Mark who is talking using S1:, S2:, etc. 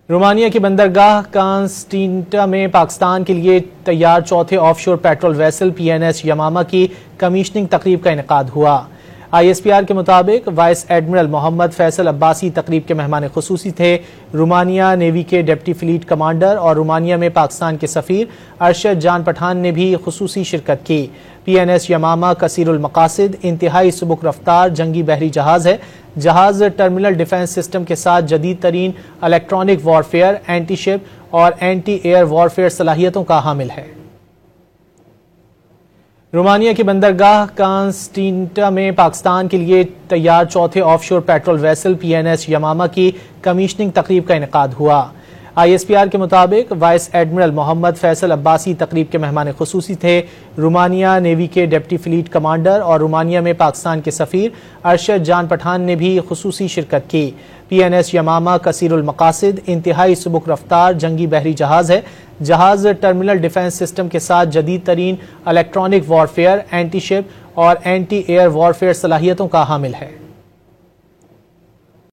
S1: Romania की बंदरगाह कांस्टेंटिना में पाकिस्तान के लिए तैयार चौथे ऑफशोर पेट्रोल वेसल PNS यमामा की कमीशनिंग तकरीब का इनेकाद हुआ। ISPR के मुताबिक वाइस एडमिरल मोहम्मद फैसल अब्बासी तकरीब के मेहमान खुसूसी थे। रोमानिया नेवी के डिप्टी फ्लीट कमांडर और रोमानिया में पाकिस्तान के सफीर अरशद जान पठान ने भी खुसूसी शिरकत की। PNS यमामा कसीरुल मकासिद इंतहाई सुबुक रफ्तार जंगी बहरी जहाज है। जहाज टर्मिनल डिफेंस सिस्टम के साथ जदीद तरीन इलेक्ट्रॉनिक वॉरफेयर, एंटी शिप और एंटी एयर वॉरफेयर सलाहियतों का हामिल है। रोमानिया की बंदरगाह कांस्टेंटिना में पाकिस्तान के लिए तैयार चौथे ऑफशोर पेट्रोल वेसल PNS यमामा की कमीशनिंग तकरीब का इनेकाद हुआ। ISPR के मुताबिक वाइस एडमिरल मोहम्मद फैसल अब्बासी तकरीब के मेहमान खुसूसी थे। रोमानिया नेवी के डिप्टी फ्लीट कमांडर और रोमानिया में पाकिस्तान के सफीर अरशद जान पठान ने भी खुसूसी शिरकत की। PNS यमामा कसीरुल मकासिद इंतहाई सुबुक रफ्तार जंगी बहरी जहाज है। जहाज टर्मिनल डिफेंस सिस्टम के साथ जदीद तरीन इलेक्ट्रॉनिक वॉरफेयर, एंटी शिप और एंटी एयर वॉरफेयर सलाहियतों का हामिल है।